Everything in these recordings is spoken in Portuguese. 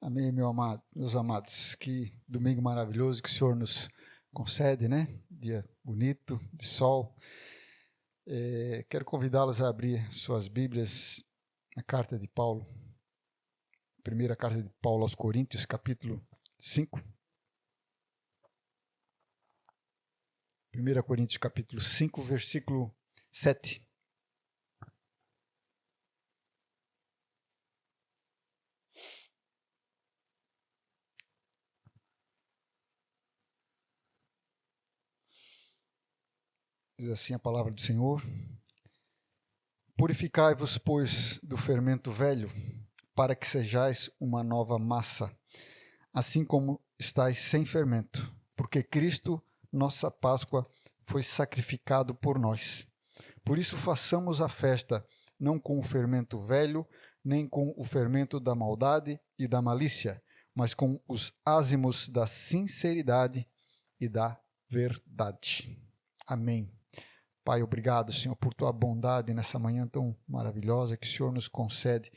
Amém, meus amados. Que domingo maravilhoso que o Senhor nos concede, né? Dia bonito, de sol. Quero convidá-los a abrir suas Bíblias na carta de Paulo. Primeira carta de Paulo aos Coríntios, capítulo 5. 1 Coríntios, capítulo 5, versículo 7. Diz assim a palavra do Senhor: Purificai-vos, pois, do fermento velho, para que sejais uma nova massa, assim como estáis sem fermento, porque Cristo, nossa Páscoa, foi sacrificado por nós. Por isso façamos a festa, não com o fermento velho, nem com o fermento da maldade e da malícia, mas com os ázimos da sinceridade e da verdade. Amém. Pai, obrigado, Senhor, por tua bondade nessa manhã tão maravilhosa que o Senhor nos concede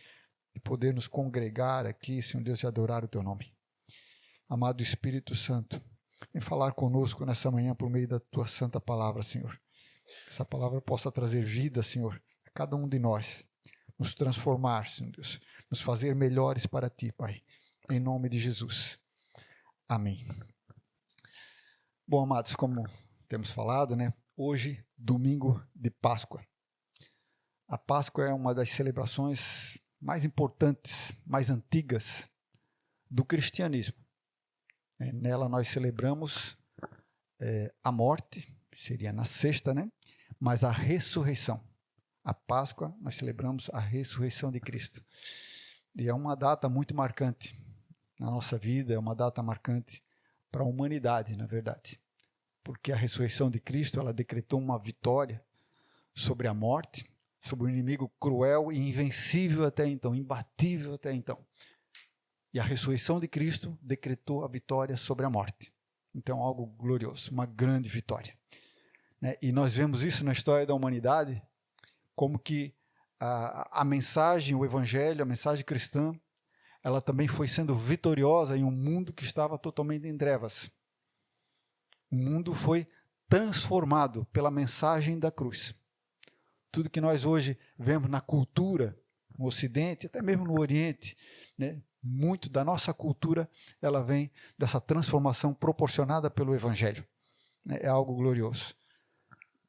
de poder nos congregar aqui, Senhor Deus, e adorar o teu nome. Amado Espírito Santo, vem falar conosco nessa manhã por meio da tua santa palavra, Senhor. Que essa palavra possa trazer vida, Senhor, a cada um de nós, nos transformar, Senhor Deus, nos fazer melhores para ti, Pai, em nome de Jesus. Amém. Bom, amados, como temos falado, né? Hoje, domingo de Páscoa. A Páscoa é uma das celebrações mais importantes, mais antigas do cristianismo. Nela nós celebramos a morte, seria na sexta, né? Mas a ressurreição. A Páscoa, nós celebramos a ressurreição de Cristo. E é uma data muito marcante na nossa vida, é uma data marcante para a humanidade, na verdade. Porque a ressurreição de Cristo, ela decretou uma vitória sobre a morte, sobre o inimigo cruel e invencível até então, imbatível até então. E a ressurreição de Cristo decretou a vitória sobre a morte. Então, algo glorioso, uma grande vitória. E nós vemos isso na história da humanidade, como que a mensagem, o evangelho, a mensagem cristã, ela também foi sendo vitoriosa em um mundo que estava totalmente em trevas. O mundo foi transformado pela mensagem da cruz. Tudo que nós hoje vemos na cultura, no Ocidente, até mesmo no Oriente, né? Muito da nossa cultura, ela vem dessa transformação proporcionada pelo Evangelho. É algo glorioso.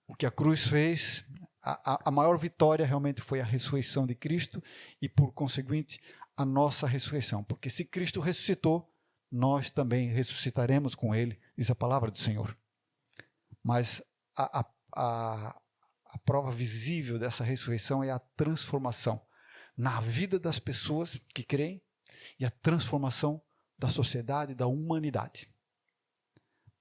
O que a cruz fez, a maior vitória realmente foi a ressurreição de Cristo e, por conseguinte, a nossa ressurreição. Porque se Cristo ressuscitou, nós também ressuscitaremos com Ele, diz a palavra do Senhor. Mas a prova visível dessa ressurreição é a transformação na vida das pessoas que creem e a transformação da sociedade, da humanidade.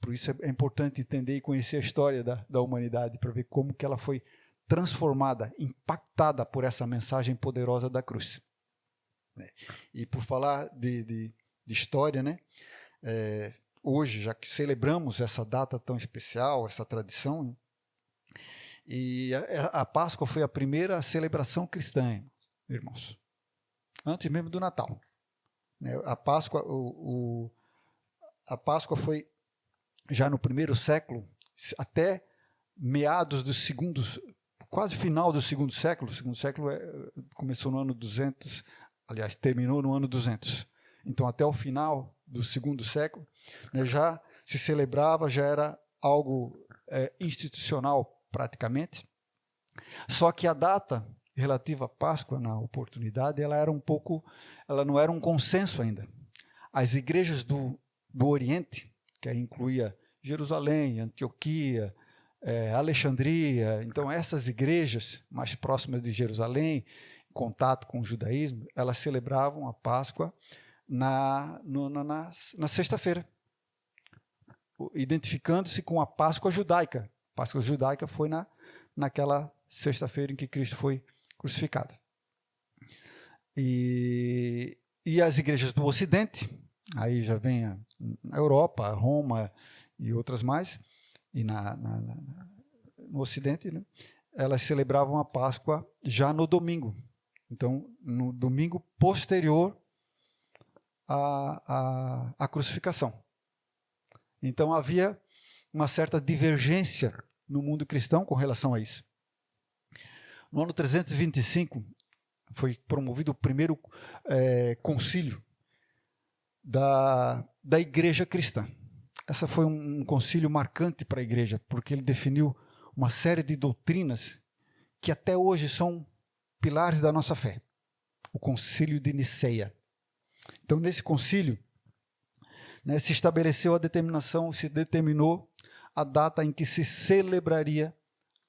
Por isso é importante entender e conhecer a história da humanidade, para ver como que ela foi transformada, impactada por essa mensagem poderosa da cruz. E por falar de história, né? Hoje, já que celebramos essa data tão especial, essa tradição, né? E a Páscoa foi a primeira celebração cristã, irmãos, antes mesmo do Natal. A Páscoa, a Páscoa foi já no primeiro século, até meados do segundo, quase final do segundo século. O segundo século começou no ano 200, aliás, terminou no ano 200. Então, até o final do segundo século, já se celebrava, já era algo institucional praticamente. Só que a data relativa à Páscoa, na oportunidade, ela não era um consenso ainda. As igrejas do Oriente, que incluía Jerusalém, Antioquia, Alexandria, então essas igrejas mais próximas de Jerusalém, em contato com o judaísmo, elas celebravam a Páscoa na sexta-feira, identificando-se com a Páscoa judaica. A Páscoa judaica foi naquela sexta-feira em que Cristo foi crucificado. E as igrejas do Ocidente, aí já vem a Europa, a Roma e outras mais, e no Ocidente, né, elas celebravam a Páscoa já no domingo. Então, no domingo posterior a crucificação. Então havia uma certa divergência no mundo cristão com relação a isso. No ano 325 foi promovido o primeiro concílio da igreja cristã. Essa foi um concílio marcante para a igreja, porque ele definiu uma série de doutrinas que até hoje são pilares da nossa fé. O concílio de Niceia. Então, nesse concílio, se estabeleceu se determinou a data em que se celebraria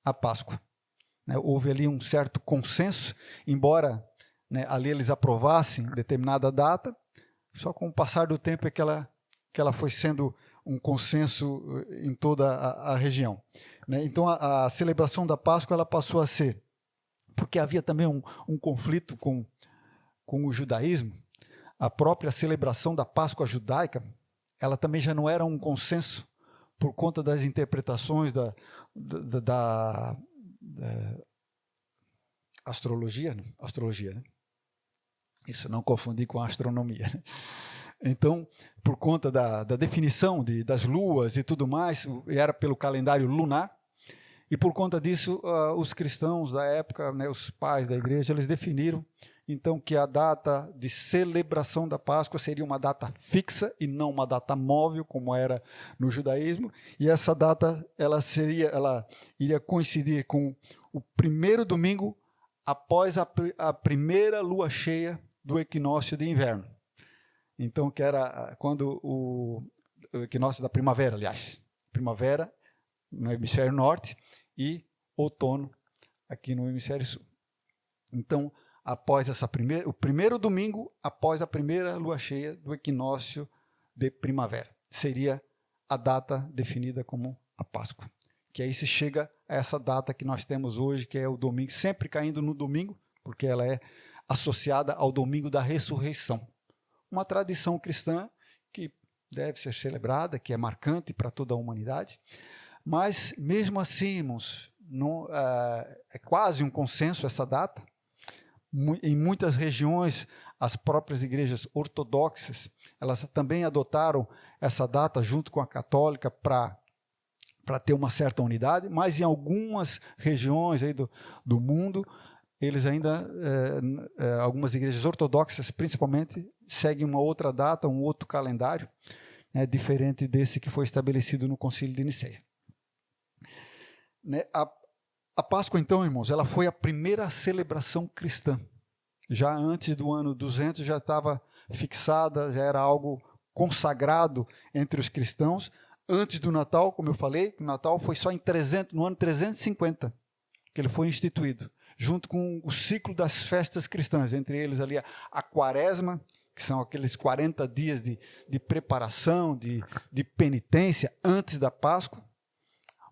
a Páscoa. Houve ali um certo consenso, embora ali eles aprovassem determinada data, só com o passar do tempo é que ela foi sendo um consenso em toda a região. Então, a celebração da Páscoa ela passou a ser, porque havia também um conflito com o judaísmo, a própria celebração da Páscoa judaica, ela também já não era um consenso por conta das interpretações da astrologia, né? Isso, não confundir com a astronomia, né? Então, por conta da definição das luas e tudo mais, era pelo calendário lunar, e por conta disso, os cristãos da época, os pais da igreja, eles definiram, então, que a data de celebração da Páscoa seria uma data fixa e não uma data móvel, como era no judaísmo, e essa data ela iria coincidir com o primeiro domingo após a primeira lua cheia do equinócio de inverno. Então, que era quando o equinócio da primavera, aliás. Primavera no hemisfério norte e outono aqui no hemisfério sul. Então, após o primeiro domingo, após a primeira lua cheia do equinócio de primavera, seria a data definida como a Páscoa. Que aí se chega a essa data que nós temos hoje, que é o domingo, sempre caindo no domingo, porque ela é associada ao domingo da ressurreição. Uma tradição cristã que deve ser celebrada, que é marcante para toda a humanidade, mas mesmo assim, irmãos, é quase um consenso essa data. Em muitas regiões, as próprias igrejas ortodoxas, elas também adotaram essa data junto com a católica para ter uma certa unidade, mas em algumas regiões aí do mundo, eles ainda, algumas igrejas ortodoxas principalmente, seguem uma outra data, um outro calendário, diferente desse que foi estabelecido no Concílio de Niceia. A Páscoa, então, irmãos, ela foi a primeira celebração cristã. Já antes do ano 200 já estava fixada, já era algo consagrado entre os cristãos. Antes do Natal, como eu falei, o Natal foi só no ano 350 que ele foi instituído, junto com o ciclo das festas cristãs, entre eles ali a Quaresma, que são aqueles 40 dias de preparação, de penitência antes da Páscoa.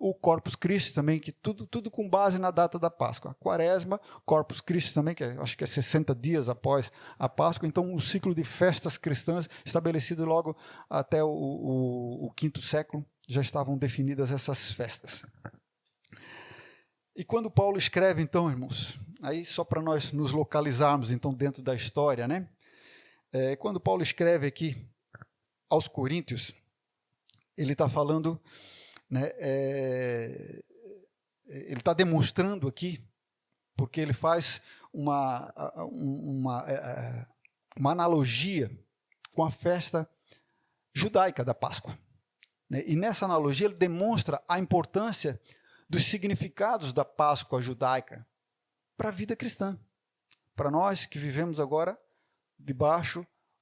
O Corpus Christi também, que tudo com base na data da Páscoa. A Quaresma, Corpus Christi também, que acho que é 60 dias após a Páscoa. Então, o ciclo de festas cristãs, estabelecido logo até o quinto século, já estavam definidas essas festas. E quando Paulo escreve, então, irmãos, aí só para nós nos localizarmos, então, dentro da história, quando Paulo escreve aqui aos Coríntios, ele está falando... ele está demonstrando aqui, porque ele faz uma analogia com a festa judaica da Páscoa. E nessa analogia ele demonstra a importância dos significados da Páscoa judaica para a vida cristã, para nós que vivemos agora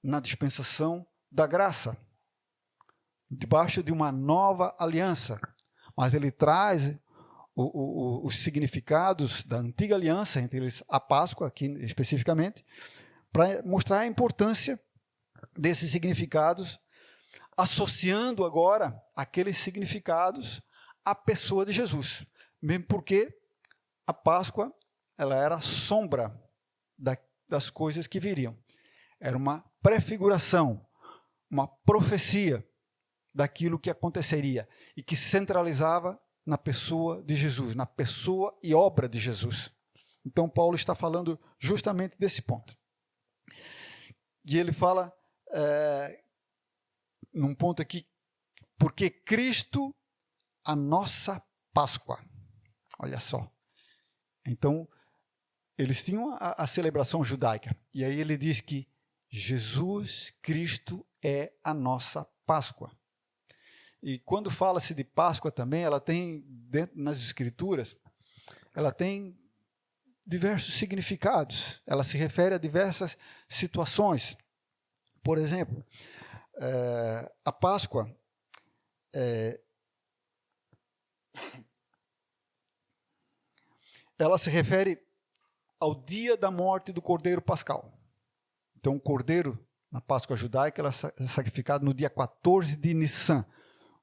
na dispensação da graça, debaixo de uma nova aliança, mas ele traz os significados da antiga aliança, entre eles a Páscoa, aqui especificamente, para mostrar a importância desses significados, associando agora aqueles significados à pessoa de Jesus, mesmo porque a Páscoa ela era sombra das coisas que viriam, era uma prefiguração, uma profecia daquilo que aconteceria e que centralizava na pessoa de Jesus, na pessoa e obra de Jesus. Então, Paulo está falando justamente desse ponto. E ele fala num ponto aqui, porque Cristo, a nossa Páscoa. Olha só. Então, eles tinham a celebração judaica. E aí ele diz que Jesus Cristo é a nossa Páscoa. E quando fala-se de Páscoa também, ela tem, dentro, nas Escrituras, ela tem diversos significados. Ela se refere a diversas situações. Por exemplo, a Páscoa ela se refere ao dia da morte do Cordeiro Pascal. Então, o Cordeiro, na Páscoa judaica, ela é sacrificado no dia 14 de Nissan,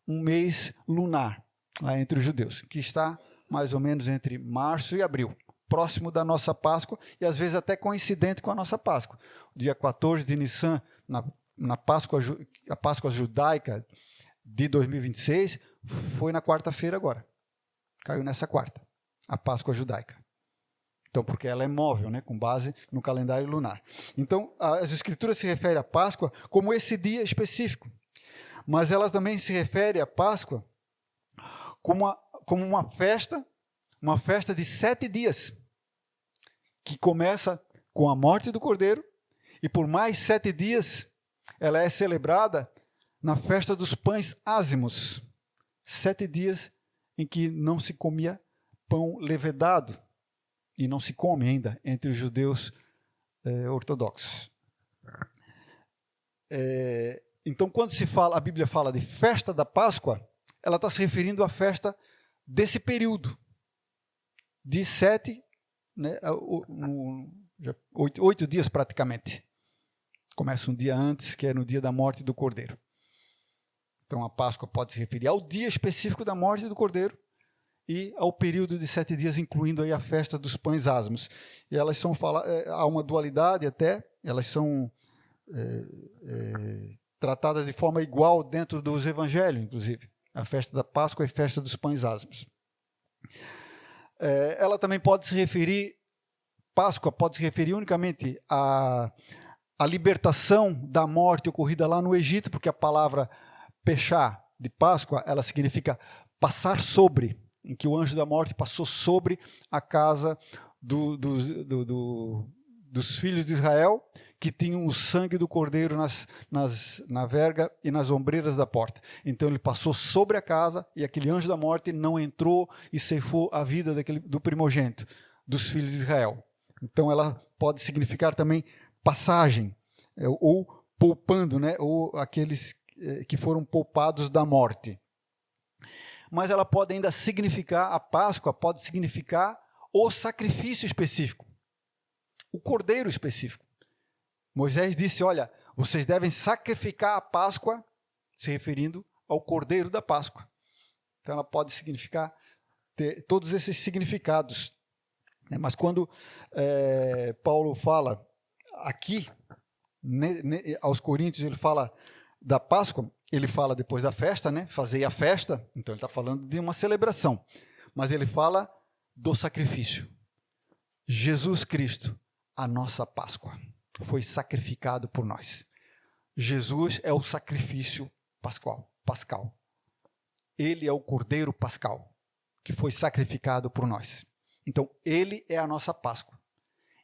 um mês lunar, lá entre os judeus, que está mais ou menos entre março e abril, próximo da nossa Páscoa, e às vezes até coincidente com a nossa Páscoa. O dia 14 de Nissan, a Páscoa judaica de 2026, foi na quarta-feira agora. Caiu nessa quarta, a Páscoa judaica. Então, porque ela é móvel, né, com base no calendário lunar. Então, as Escrituras se referem à Páscoa como esse dia específico. Mas elas também se referem à Páscoa como uma festa de 7 dias, que começa com a morte do Cordeiro, e por mais 7 dias ela é celebrada na festa dos pães ázimos. 7 dias em que não se comia pão levedado, e não se come ainda entre os judeus ortodoxos. Então, quando a Bíblia fala de festa da Páscoa, ela está se referindo à festa desse período, de 7, né, 8 dias praticamente. Começa um dia antes, que é no dia da morte do Cordeiro. Então, a Páscoa pode se referir ao dia específico da morte do Cordeiro e ao período de 7 dias, incluindo aí a festa dos pães ázimos. E elas são há uma dualidade até, elas são tratadas de forma igual dentro dos evangelhos, inclusive. A festa da Páscoa e a festa dos pães ázimos. Ela também pode se referir, Páscoa pode se referir unicamente à libertação da morte ocorrida lá no Egito, porque a palavra pechá de Páscoa, ela significa passar sobre, em que o anjo da morte passou sobre a casa dos filhos de Israel, que tinham o sangue do cordeiro na verga e nas ombreiras da porta. Então ele passou sobre a casa e aquele anjo da morte não entrou e ceifou a vida do primogênito, dos filhos de Israel. Então ela pode significar também passagem, ou poupando, né, ou aqueles que foram poupados da morte. Mas ela pode ainda significar, a Páscoa pode significar o sacrifício específico, o cordeiro específico. Moisés disse, olha, vocês devem sacrificar a Páscoa, se referindo ao cordeiro da Páscoa. Então ela pode significar, ter todos esses significados. Mas quando Paulo fala aqui, aos Coríntios, ele fala da Páscoa, ele fala depois da festa, né? Fazei a festa, então ele está falando de uma celebração, mas ele fala do sacrifício. Jesus Cristo, a nossa Páscoa, foi sacrificado por nós. Jesus é o sacrifício pascal. Ele é o Cordeiro Pascal, que foi sacrificado por nós. Então, ele é a nossa Páscoa.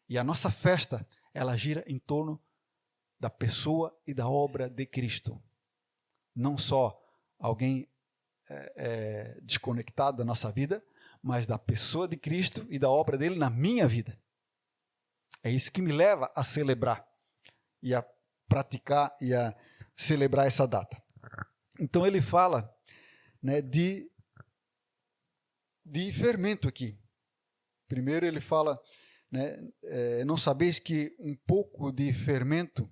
E a nossa festa, ela gira em torno da pessoa e da obra de Cristo. Não só alguém desconectado da nossa vida, mas da pessoa de Cristo e da obra dele na minha vida. É isso que me leva a celebrar e a praticar e a celebrar essa data. Então ele fala, né, de fermento aqui. Primeiro ele fala, né, não sabeis que um pouco de fermento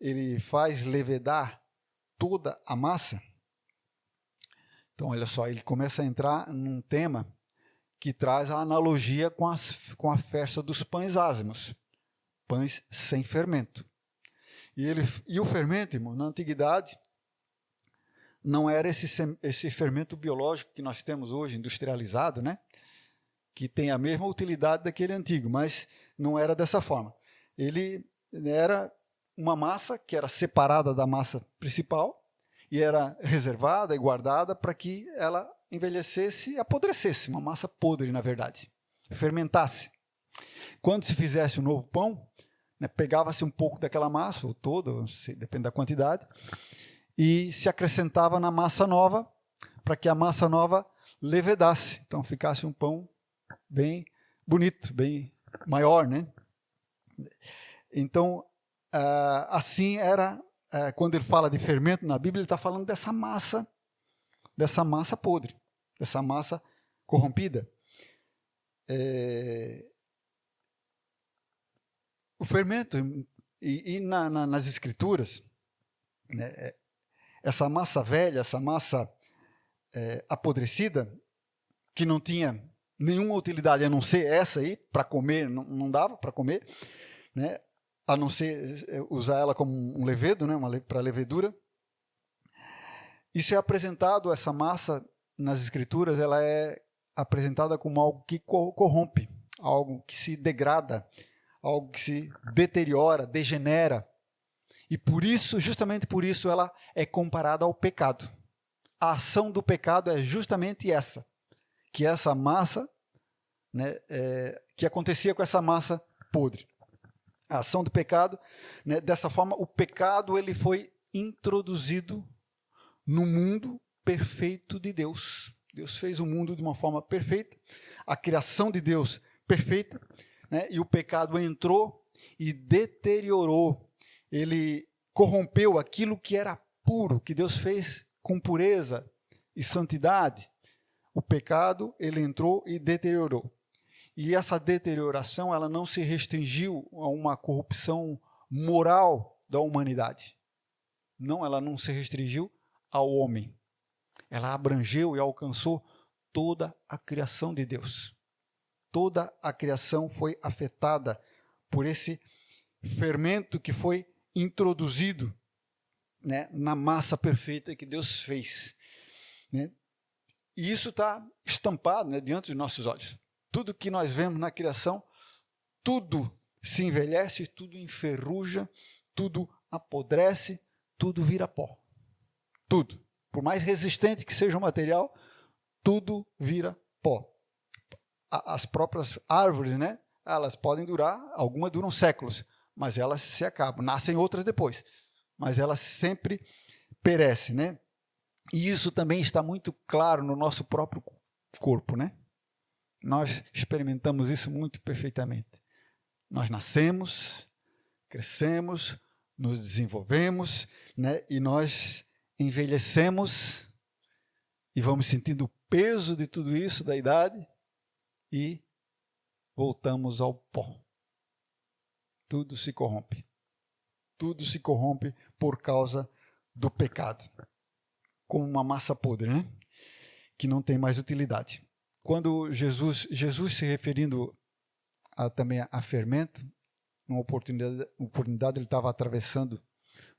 ele faz levedar toda a massa? Então, olha só, ele começa a entrar num tema que traz a analogia com a festa dos pães ázimos, pães sem fermento. E o fermento, irmão, na antiguidade, não era esse fermento biológico que nós temos hoje, industrializado, né? Que tem a mesma utilidade daquele antigo, mas não era dessa forma. Ele era uma massa que era separada da massa principal e era reservada e guardada para que ela envelhecesse e apodrecesse, uma massa podre, na verdade, fermentasse. Quando se fizesse um novo pão, né, pegava-se um pouco daquela massa, ou toda, depende da quantidade, e se acrescentava na massa nova, para que a massa nova levedasse. Então ficasse um pão bem bonito, bem maior, né? Então, assim era, quando ele fala de fermento na Bíblia, ele está falando dessa massa podre, dessa massa corrompida. O fermento, e nas Escrituras, né, essa massa velha, essa massa apodrecida, que não tinha nenhuma utilidade a não ser essa aí, para comer, não dava para comer, né, a não ser usar ela como um levedo, né, para levedura. Isso é apresentado, essa massa nas Escrituras, ela é apresentada como algo que corrompe, algo que se degrada, algo que se deteriora, degenera. E por isso, justamente por isso, ela é comparada ao pecado. A ação do pecado é justamente essa, que essa massa, né, que acontecia com essa massa podre. A ação do pecado, né, dessa forma, o pecado ele foi introduzido no mundo perfeito de Deus. Deus fez o mundo de uma forma perfeita, a criação de Deus perfeita, né, e o pecado entrou e deteriorou. Ele corrompeu aquilo que era puro, que Deus fez com pureza e santidade. O pecado, ele entrou e deteriorou. E essa deterioração, ela não se restringiu a uma corrupção moral da humanidade. Não, ela não se restringiu ao homem. Ela abrangeu e alcançou toda a criação de Deus. Toda a criação foi afetada por esse fermento que foi introduzido, né, na massa perfeita que Deus fez, né? E isso está estampado, né, diante dos nossos olhos. Tudo que nós vemos na criação, tudo se envelhece, tudo enferruja, tudo apodrece, tudo vira pó. Tudo. Por mais resistente que seja o material, tudo vira pó. As próprias árvores, né, elas podem durar, algumas duram séculos, mas elas se acabam, nascem outras depois, mas elas sempre perecem, né? E isso também está muito claro no nosso próprio corpo, né? Nós experimentamos isso muito perfeitamente. Nós nascemos, crescemos, nos desenvolvemos, né? E nós envelhecemos e vamos sentindo o peso de tudo isso, da idade, e voltamos ao pó. Tudo se corrompe. Tudo se corrompe por causa do pecado. Como uma massa podre, né? Que não tem mais utilidade. Quando Jesus se referindo também a fermento, numa oportunidade ele estava atravessando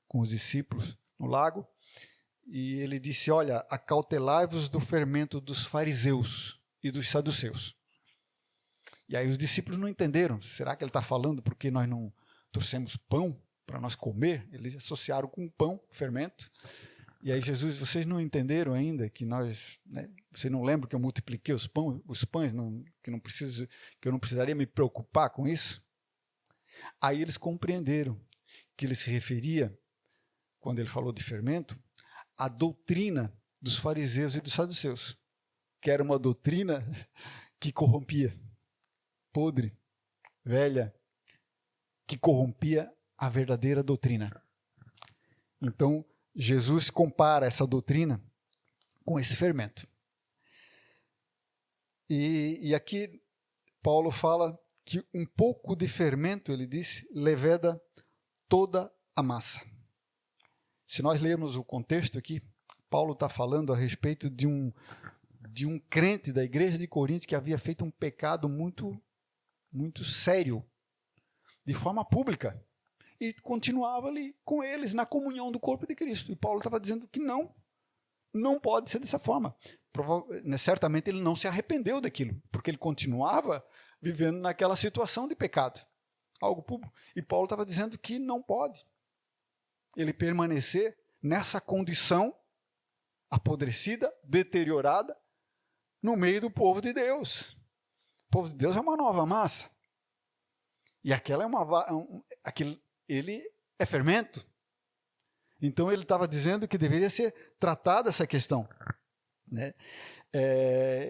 com os discípulos no lago, e ele disse, olha, acautelai-vos do fermento dos fariseus e dos saduceus. E aí os discípulos não entenderam. Será que ele está falando porque nós não trouxemos pão para nós comer? Eles associaram com pão, fermento. E aí Jesus, vocês não entenderam ainda que nós, né, vocês não lembram que eu multipliquei os pães, que eu não precisaria me preocupar com isso? Aí eles compreenderam que ele se referia, quando ele falou de fermento, à doutrina dos fariseus e dos saduceus, que era uma doutrina que corrompia, podre, velha, que corrompia a verdadeira doutrina. Então, Jesus compara essa doutrina com esse fermento. E aqui Paulo fala que um pouco de fermento, ele disse, leveda toda a massa. Se nós lermos o contexto aqui, Paulo está falando a respeito de um crente da igreja de Corinto que havia feito um pecado muito, muito sério, de forma pública. E continuava ali com eles, na comunhão do corpo de Cristo. E Paulo estava dizendo que não pode ser dessa forma. Certamente ele não se arrependeu daquilo, porque ele continuava vivendo naquela situação de pecado, algo público. E Paulo estava dizendo que não pode. ele permanecer nessa condição apodrecida, deteriorada, no meio do povo de Deus. O povo de Deus é uma nova massa. E aquela ele é fermento. Então ele estava dizendo que deveria ser tratada essa questão, né?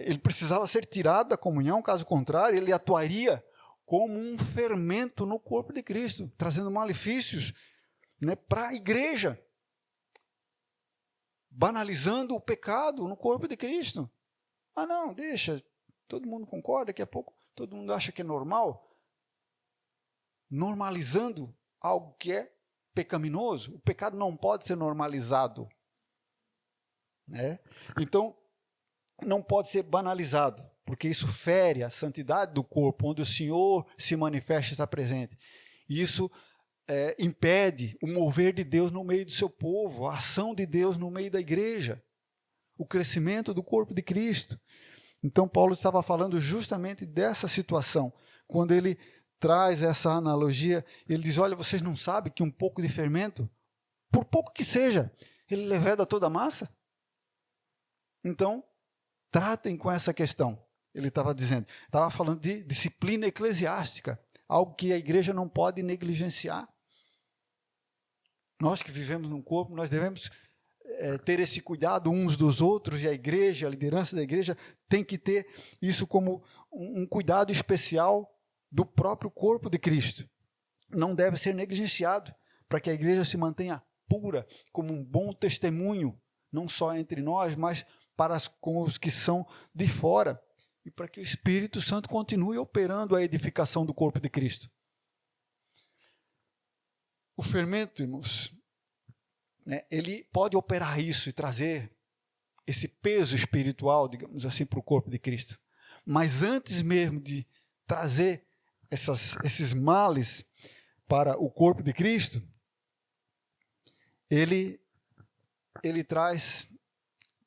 Ele precisava ser tirado da comunhão, caso contrário, ele atuaria como um fermento no corpo de Cristo, trazendo malefícios, né, para a igreja, banalizando o pecado no corpo de Cristo. Ah, não, deixa, todo mundo concorda, daqui a pouco todo mundo acha que é normal, normalizando algo que é pecaminoso. O pecado não pode ser normalizado, né? Então, não pode ser banalizado, porque isso fere a santidade do corpo, onde o Senhor se manifesta e está presente. E isso impede o mover de Deus no meio do seu povo, a ação de Deus no meio da igreja, o crescimento do corpo de Cristo. Então, Paulo estava falando justamente dessa situação. Quando ele traz essa analogia, ele diz, olha, vocês não sabem que um pouco de fermento, por pouco que seja, ele leveda toda a massa? Então, tratem com essa questão. Ele estava dizendo, estava falando de disciplina eclesiástica, algo que a igreja não pode negligenciar. Nós que vivemos num corpo, nós devemos ter esse cuidado uns dos outros, e a igreja, a liderança da igreja, tem que ter isso como um cuidado especial do próprio corpo de Cristo. Não deve ser negligenciado, para que a igreja se mantenha pura, como um bom testemunho, não só entre nós, mas com os que são de fora, e para que o Espírito Santo continue operando a edificação do corpo de Cristo. O fermento, irmãos, né, ele pode operar isso e trazer esse peso espiritual, digamos assim, para o corpo de Cristo. Mas antes mesmo de trazer esses males para o corpo de Cristo, ele traz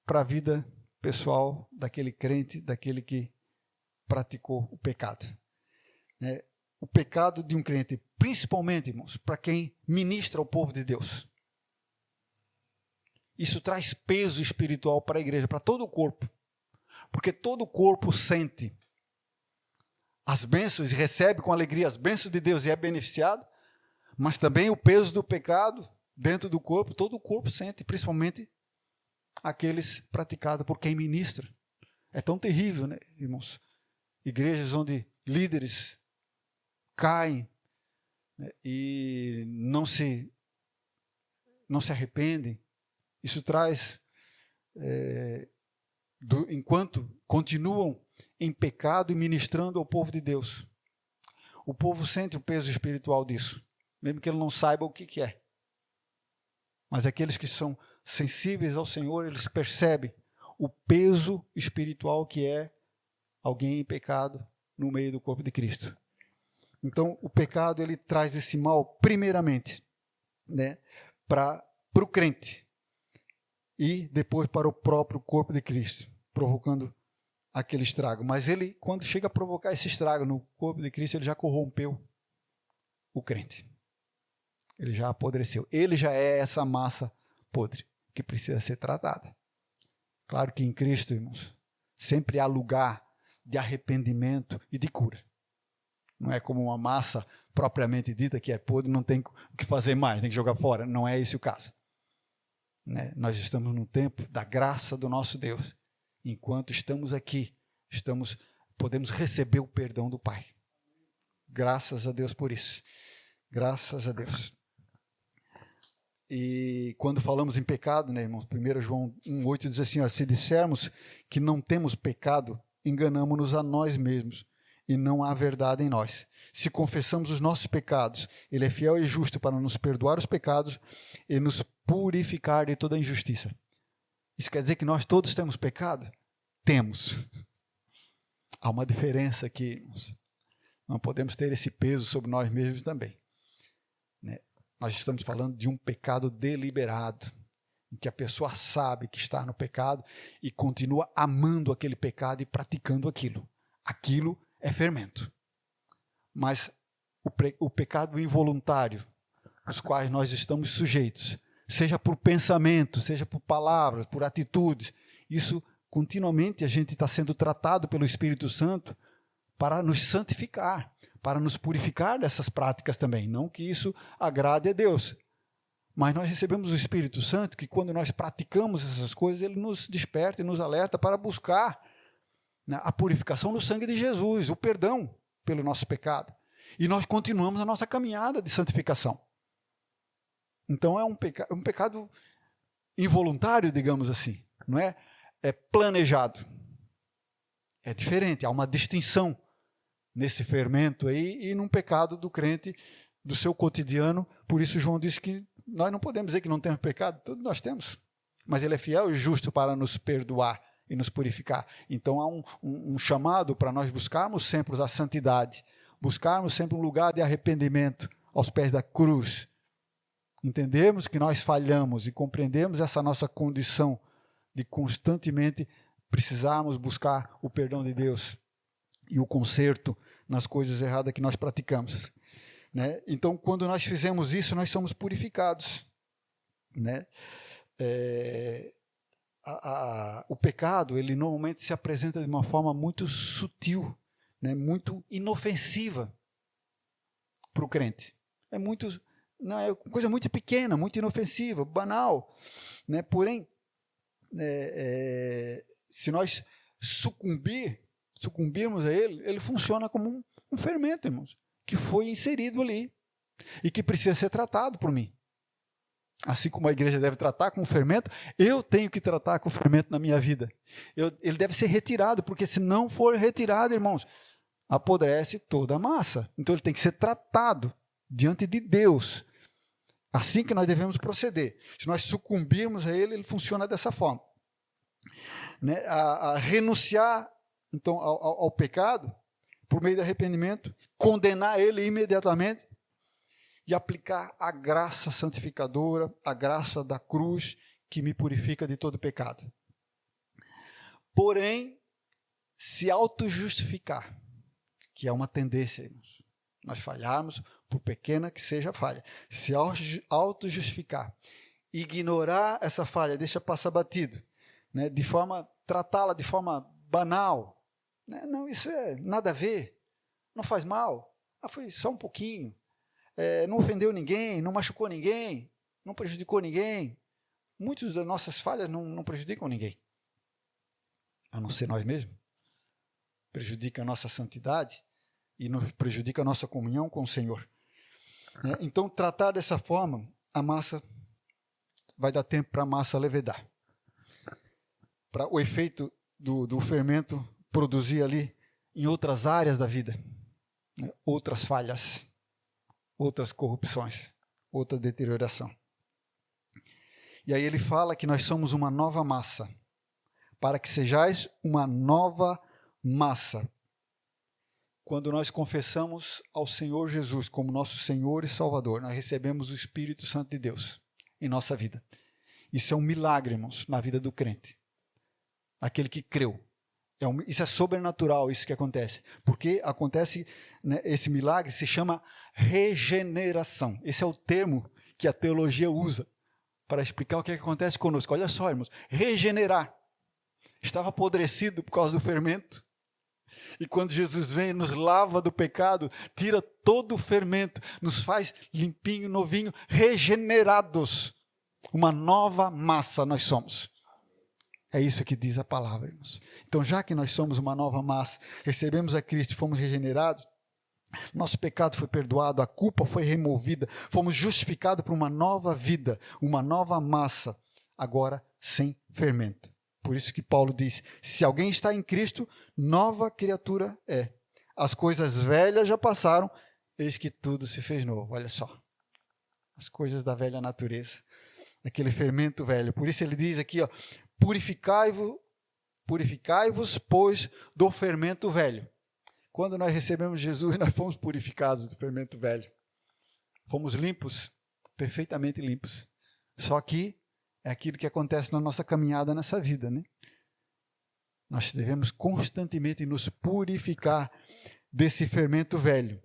para a vida pessoal daquele crente, daquele que praticou o pecado. O pecado de um crente, principalmente, irmãos, para quem ministra ao povo de Deus. Isso traz peso espiritual para a igreja, para todo o corpo. Porque todo o corpo sente as bênçãos e recebe com alegria as bênçãos de Deus e é beneficiado, mas também o peso do pecado dentro do corpo, todo o corpo sente, principalmente aqueles praticados por quem ministra. É tão terrível, né, irmãos? Igrejas onde líderes caem, né, e não se arrependem. Isso traz, enquanto continuam em pecado e ministrando ao povo de Deus. O povo sente o peso espiritual disso, mesmo que ele não saiba o que é. Mas aqueles que são sensíveis ao Senhor, eles percebem o peso espiritual que é alguém em pecado no meio do corpo de Cristo. Então, o pecado, ele traz esse mal, primeiramente, né, para o crente, e depois para o próprio corpo de Cristo, provocando aquele estrago. Mas ele, quando chega a provocar esse estrago no corpo de Cristo, ele já corrompeu o crente. Ele já apodreceu. Ele já é essa massa podre que precisa ser tratada. Claro que em Cristo, irmãos, sempre há lugar de arrependimento e de cura. Não é como uma massa propriamente dita que é podre, não tem o que fazer mais, tem que jogar fora. Não é esse o caso. Né? Nós estamos no tempo da graça do nosso Deus. Enquanto estamos aqui, podemos receber o perdão do Pai. Graças a Deus por isso. Graças a Deus. E quando falamos em pecado, né, irmãos, 1 João 1,8 diz assim, ó, se dissermos que não temos pecado, enganamo-nos a nós mesmos e não há verdade em nós. Se confessamos os nossos pecados, Ele é fiel e justo para nos perdoar os pecados e nos purificar de toda injustiça. Isso quer dizer que nós todos temos pecado? Temos. Há uma diferença aqui, irmãos. Não podemos ter esse peso sobre nós mesmos também. Né? Nós estamos falando de um pecado deliberado, em que a pessoa sabe que está no pecado e continua amando aquele pecado e praticando aquilo. Aquilo é fermento. Mas o pecado involuntário, os quais nós estamos sujeitos, seja por pensamento, seja por palavras, por atitudes. Isso continuamente a gente está sendo tratado pelo Espírito Santo para nos santificar, para nos purificar dessas práticas também. Não que isso agrade a Deus, mas nós recebemos o Espírito Santo que quando nós praticamos essas coisas, ele nos desperta e nos alerta para buscar, né, a purificação no sangue de Jesus, o perdão pelo nosso pecado. E nós continuamos a nossa caminhada de santificação. Então é um pecado involuntário, digamos assim, não é? É planejado. É diferente, há uma distinção nesse fermento aí e num pecado do crente, do seu cotidiano. Por isso João disse que nós não podemos dizer que não temos pecado, tudo nós temos. Mas ele é fiel e justo para nos perdoar e nos purificar. Então há um chamado para nós buscarmos sempre a santidade, buscarmos sempre um lugar de arrependimento aos pés da cruz. Entendemos que nós falhamos e compreendemos essa nossa condição de constantemente precisarmos buscar o perdão de Deus e o conserto nas coisas erradas que nós praticamos, né? Então, quando nós fizemos isso, nós somos purificados, né? O pecado, ele normalmente se apresenta de uma forma muito sutil, né? Muito inofensiva para o crente. É coisa muito pequena, muito inofensiva, banal, né? Porém, se nós sucumbirmos a ele funciona como um fermento, irmãos, que foi inserido ali e que precisa ser tratado por mim. Assim como a igreja deve tratar com o fermento, eu tenho que tratar com o fermento na minha vida. Ele deve ser retirado, porque se não for retirado, irmãos, apodrece toda a massa. Então ele tem que ser tratado diante de Deus. Assim que nós devemos proceder. Se nós sucumbirmos a ele funciona dessa forma, né? A renunciar então ao pecado por meio do arrependimento, condenar ele imediatamente e aplicar a graça santificadora, a graça da cruz que me purifica de todo pecado. Porém, se auto-justificar, que é uma tendência, irmãos, nós falharmos, por pequena que seja a falha, se auto-justificar, ignorar essa falha, deixa passar batido, né, tratá-la de forma banal, né, não, isso é nada a ver, não faz mal, foi só um pouquinho, não ofendeu ninguém, não machucou ninguém, não prejudicou ninguém. Muitas das nossas falhas não prejudicam ninguém, a não ser nós mesmos. Prejudica a nossa santidade e nos prejudica a nossa comunhão com o Senhor. Então, tratar dessa forma, a massa vai dar tempo para a massa levedar. Para o efeito do fermento produzir ali em outras áreas da vida, né, outras falhas, outras corrupções, outra deterioração. E aí ele fala que nós somos uma nova massa, para que sejais uma nova massa. Quando nós confessamos ao Senhor Jesus como nosso Senhor e Salvador, nós recebemos o Espírito Santo de Deus em nossa vida. Isso é um milagre, irmãos, na vida do crente. Aquele que creu. Isso é sobrenatural, isso que acontece. Porque acontece, né, esse milagre se chama regeneração. Esse é o termo que a teologia usa para explicar o que acontece conosco. Olha só, irmãos, regenerar. Estava apodrecido por causa do fermento. E quando Jesus vem, nos lava do pecado, tira todo o fermento, nos faz limpinho, novinho, regenerados. Uma nova massa nós somos. É isso que diz a palavra, irmãos. Então, já que nós somos uma nova massa, recebemos a Cristo e fomos regenerados, nosso pecado foi perdoado, a culpa foi removida, fomos justificados por uma nova vida, uma nova massa, agora sem fermento. Por isso que Paulo diz, se alguém está em Cristo, nova criatura é. As coisas velhas já passaram, eis que tudo se fez novo. Olha só, as coisas da velha natureza, aquele fermento velho. Por isso ele diz aqui, ó, purificai-vos, pois, do fermento velho. Quando nós recebemos Jesus, nós fomos purificados do fermento velho. Fomos limpos, perfeitamente limpos. Só que é aquilo que acontece na nossa caminhada nessa vida, né? Nós devemos constantemente nos purificar desse fermento velho.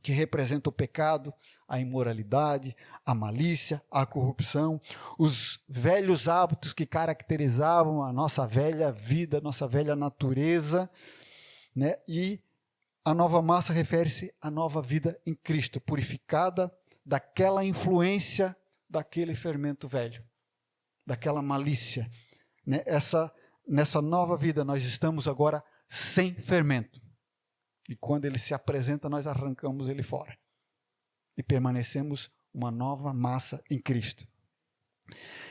que representa o pecado, a imoralidade, a malícia, a corrupção, os velhos hábitos que caracterizavam a nossa velha vida, nossa velha natureza, né? E a nova massa refere-se à nova vida em Cristo, purificada daquela influência daquele fermento velho, daquela malícia, né? Nessa nova vida nós estamos agora sem fermento. E quando ele se apresenta, nós arrancamos ele fora. E permanecemos uma nova massa em Cristo.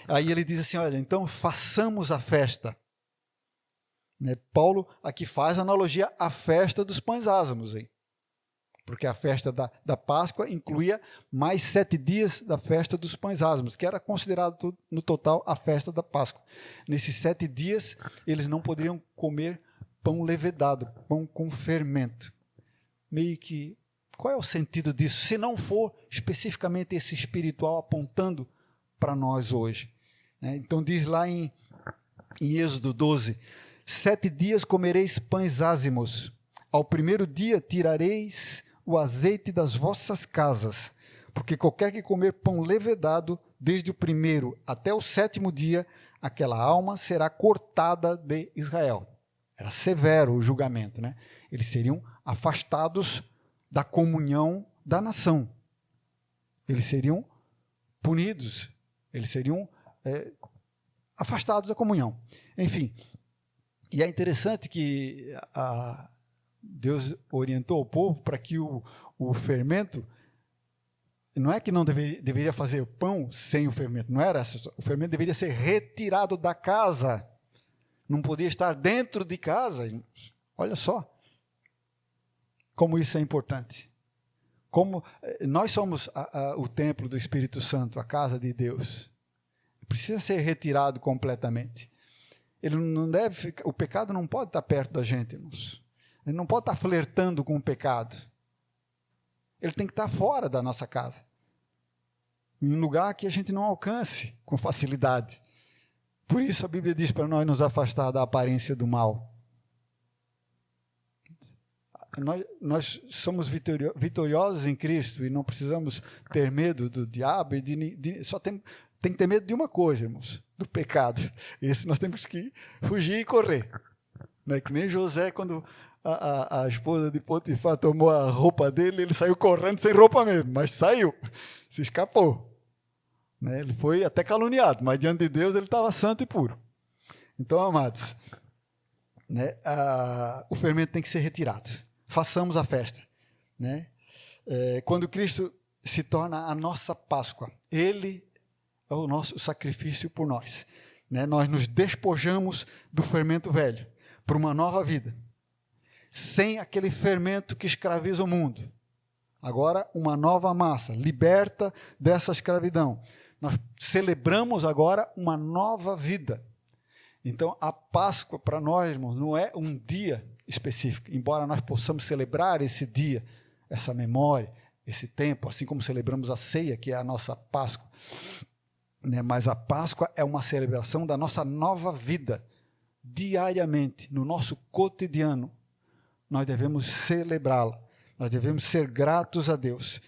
Aí ele diz assim, olha, então façamos a festa. Né? Paulo aqui faz analogia à festa dos pães ázimos. Hein? Porque a festa da Páscoa incluía mais 7 dias da festa dos pães ázimos, que era considerado no total a festa da Páscoa. Nesses 7 dias, eles não poderiam comer pão levedado, pão com fermento. Meio que, qual é o sentido disso? Se não for especificamente esse espiritual apontando para nós hoje. Né? Então diz lá em Êxodo 12, 7 dias comereis pães ázimos, ao primeiro dia tirareis o azeite das vossas casas, porque qualquer que comer pão levedado, desde o primeiro até o 7º dia, aquela alma será cortada de Israel. Era severo o julgamento, né? Eles seriam afastados da comunhão da nação. Eles seriam punidos, eles seriam afastados da comunhão. Enfim, e é interessante que Deus orientou o povo para que o fermento, não é que não deveria fazer pão sem o fermento, não era isso. O fermento deveria ser retirado da casa, não podia estar dentro de casa. Olha só como isso é importante. Como nós somos o templo do Espírito Santo, a casa de Deus. Precisa ser retirado completamente. Ele não deve, o pecado não pode estar perto da gente, irmãos. Ele não pode estar flertando com o pecado. Ele tem que estar fora da nossa casa. Em um lugar que a gente não alcance com facilidade. Por isso a Bíblia diz para nós nos afastar da aparência do mal. Nós somos vitoriosos em Cristo e não precisamos ter medo do diabo. Só tem que ter medo de uma coisa, irmãos, do pecado. Esse nós temos que fugir e correr. Não é que nem José, quando a esposa de Potifar tomou a roupa dele, ele saiu correndo sem roupa mesmo, mas saiu, se escapou. Né? Ele foi até caluniado, mas diante de Deus ele estava santo e puro. Então, amados, né, o fermento tem que ser retirado. Façamos a festa. Né? Quando Cristo se torna a nossa Páscoa, Ele é o nosso sacrifício por nós. Né? Nós nos despojamos do fermento velho para uma nova vida, sem aquele fermento que escraviza o mundo. Agora, uma nova massa, liberta dessa escravidão. Nós celebramos agora uma nova vida. Então, a Páscoa para nós, irmãos, não é um dia específico, embora nós possamos celebrar esse dia, essa memória, esse tempo, assim como celebramos a ceia, que é a nossa Páscoa. Né? Mas a Páscoa é uma celebração da nossa nova vida, diariamente, no nosso cotidiano. Nós devemos celebrá-la, nós devemos ser gratos a Deus.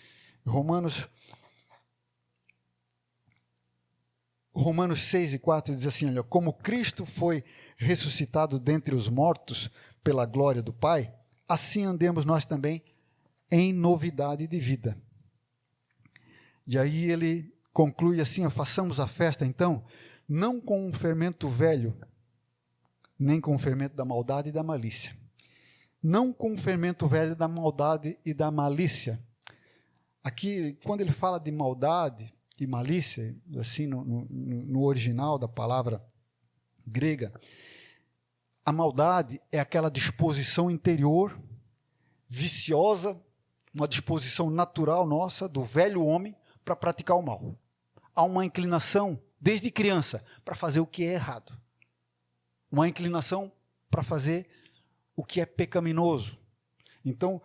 Romanos 6:4 diz assim, olha, como Cristo foi ressuscitado dentre os mortos pela glória do Pai, assim andemos nós também em novidade de vida. E aí ele conclui assim, façamos a festa então, não com um fermento velho, nem com o fermento da maldade e da malícia. Não com o fermento velho da maldade e da malícia. Aqui, quando ele fala de maldade e malícia, assim no original da palavra grega, a maldade é aquela disposição interior, viciosa, uma disposição natural nossa, do velho homem, para praticar o mal. Há uma inclinação, desde criança, para fazer o que é errado. Uma inclinação para fazer o que é pecaminoso. Então,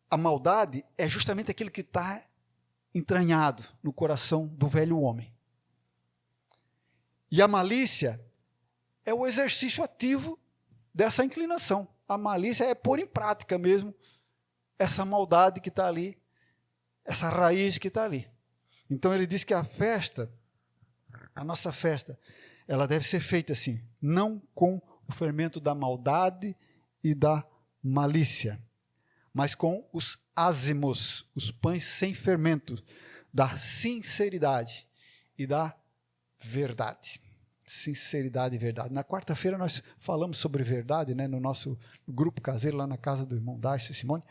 a maldade é justamente aquilo que está entranhado no coração do velho homem. E a malícia é o exercício ativo dessa inclinação. A malícia é pôr em prática mesmo essa maldade que está ali essa raiz que está ali. Então ele diz que a nossa festa, ela deve ser feita assim, não com o fermento da maldade e da malícia, mas com os ázimos, os pães sem fermento, da sinceridade e da verdade. Sinceridade e verdade. Na quarta-feira nós falamos sobre verdade, né, no nosso grupo caseiro, lá na casa do irmão Dácio e Simone,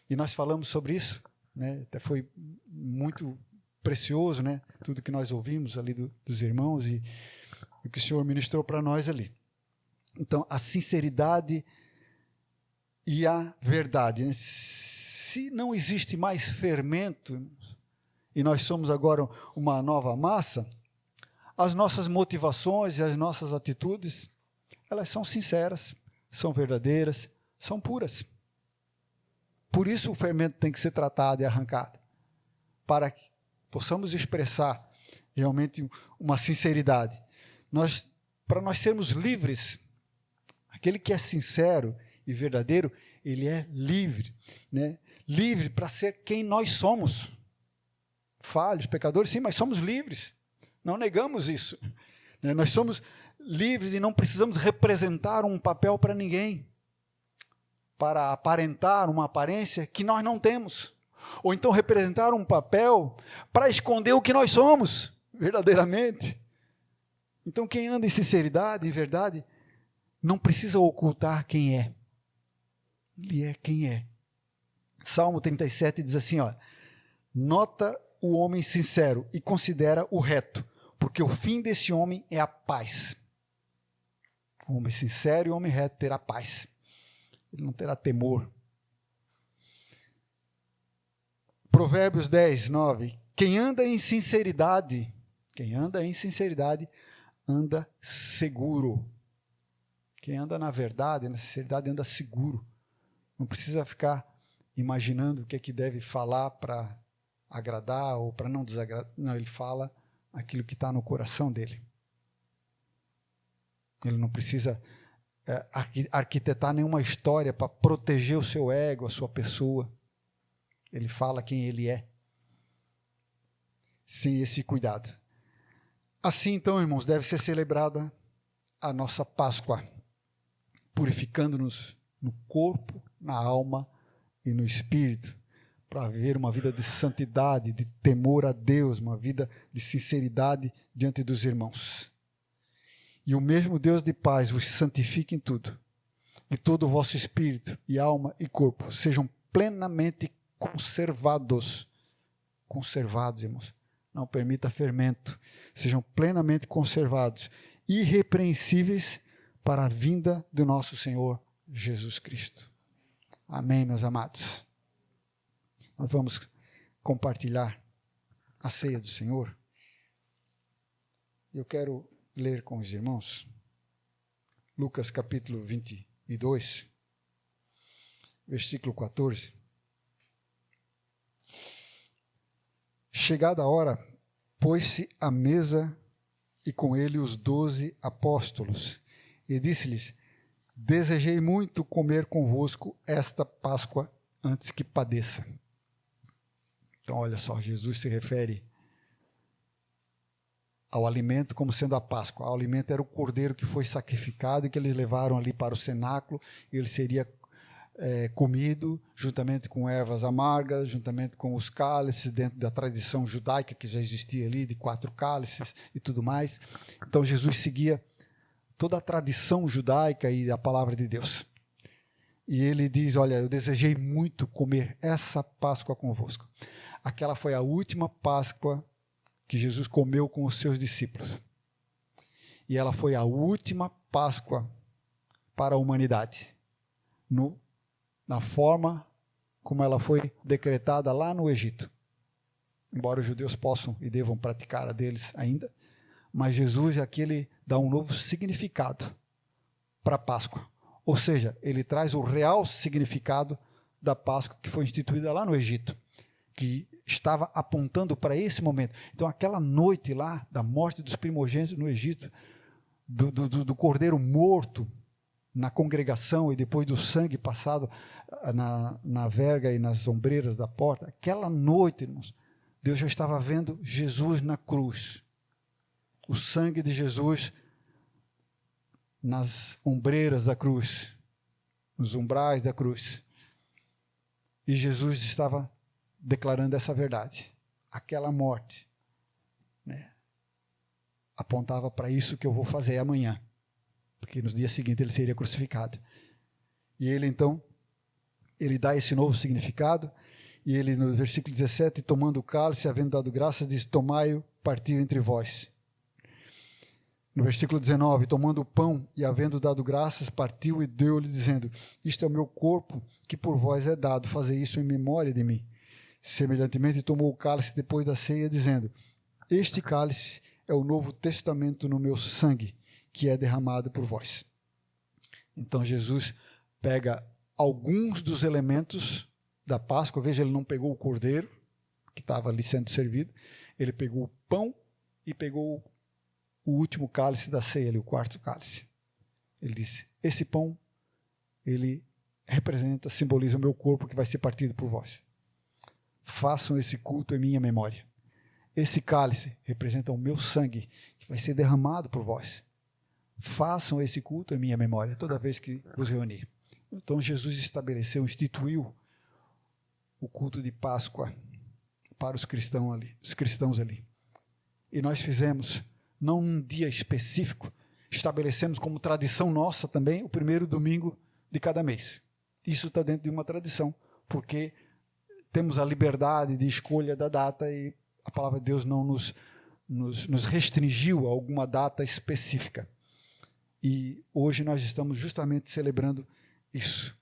e nós falamos sobre isso, né, até foi muito precioso, né, tudo que nós ouvimos ali dos irmãos e o que o Senhor ministrou para nós ali. Então, a sinceridade e a verdade, né? Se não existe mais fermento e nós somos agora uma nova massa, as nossas motivações e as nossas atitudes, elas são sinceras, são verdadeiras, são puras. Por isso o fermento tem que ser tratado e arrancado, para que possamos expressar realmente uma sinceridade. Para nós sermos livres, aquele que é sincero e verdadeiro, ele é livre, né? Livre para ser quem nós somos. Falhos, pecadores, sim, mas somos livres. Não negamos isso. Nós somos livres e não precisamos representar um papel para ninguém, para aparentar uma aparência que nós não temos. Ou então representar um papel para esconder o que nós somos, verdadeiramente. Então quem anda em sinceridade e verdade, não precisa ocultar quem é. Ele é quem é. Salmo 37 diz assim, ó, nota o homem sincero e considera o reto, porque o fim desse homem é a paz. O homem sincero e o homem reto terá paz. Ele não terá temor. Provérbios 10, 9. Quem anda em sinceridade, anda seguro. Quem anda na verdade, na sinceridade, anda seguro. Não precisa ficar imaginando o que é que deve falar para agradar ou para não desagradar. Não, ele fala aquilo que está no coração dele. Ele não precisa arquitetar nenhuma história para proteger o seu ego, a sua pessoa. Ele fala quem ele é, sem esse cuidado. Assim, então, irmãos, deve ser celebrada a nossa Páscoa, purificando-nos no corpo, na alma e no espírito, para viver uma vida de santidade, de temor a Deus, uma vida de sinceridade diante dos irmãos. E o mesmo Deus de paz vos santifique em tudo, e todo o vosso espírito e alma e corpo sejam plenamente conservados, irmãos, não permita fermento, sejam plenamente conservados, irrepreensíveis para a vinda do nosso Senhor Jesus Cristo. Amém, meus amados. Nós vamos compartilhar a ceia do Senhor. Eu quero ler com os irmãos Lucas capítulo 22, versículo 14. Chegada a hora, pôs-se à mesa e com ele os 12 apóstolos, e disse-lhes, desejei muito comer convosco esta Páscoa antes que padeça. Então, olha só, Jesus se refere ao alimento como sendo a Páscoa. O alimento era o cordeiro que foi sacrificado e que eles levaram ali para o cenáculo, e ele seria comido juntamente com ervas amargas, juntamente com os cálices, dentro da tradição judaica que já existia ali, de 4 cálices e tudo mais. Então Jesus seguia toda a tradição judaica e a palavra de Deus. E ele diz, olha, eu desejei muito comer essa Páscoa convosco. Aquela foi a última Páscoa que Jesus comeu com os seus discípulos. E ela foi a última Páscoa para a humanidade, na forma como ela foi decretada lá no Egito. Embora os judeus possam e devam praticar a deles ainda, mas Jesus aqui ele dá um novo significado para a Páscoa. Ou seja, ele traz o real significado da Páscoa que foi instituída lá no Egito, que estava apontando para esse momento. Então, aquela noite lá da morte dos primogênitos no Egito, do cordeiro morto, na congregação e depois do sangue passado na verga e nas ombreiras da porta, aquela noite, irmãos, Deus já estava vendo Jesus na cruz. O sangue de Jesus nas ombreiras da cruz, nos umbrais da cruz. E Jesus estava declarando essa verdade. Aquela morte, né, apontava para isso que eu vou fazer amanhã, porque no dia seguinte ele seria crucificado. E ele então, ele dá esse novo significado, e ele no versículo 17, tomando o cálice, havendo dado graças, diz, tomai-o, partiu entre vós. No versículo 19, tomando o pão e havendo dado graças, partiu e deu-lhe, dizendo, isto é o meu corpo, que por vós é dado, fazei isso em memória de mim. Semelhantemente, tomou o cálice depois da ceia, dizendo, este cálice é o novo testamento no meu sangue, que é derramado por vós. Então Jesus pega alguns dos elementos da Páscoa, veja, ele não pegou o cordeiro, que estava ali sendo servido, ele pegou o pão e pegou o último cálice da ceia, ali, o quarto cálice. Ele disse, esse pão, ele representa, simboliza o meu corpo que vai ser partido por vós. Façam esse culto em minha memória. Esse cálice representa o meu sangue que vai ser derramado por vós. Façam esse culto em minha memória toda vez que vos reunir. Então Jesus estabeleceu, instituiu o culto de Páscoa para os cristãos ali. E nós fizemos, não um dia específico, estabelecemos como tradição nossa também o primeiro domingo de cada mês. Isso está dentro de uma tradição, porque temos a liberdade de escolha da data e a palavra de Deus não nos restringiu a alguma data específica. E hoje nós estamos justamente celebrando isso.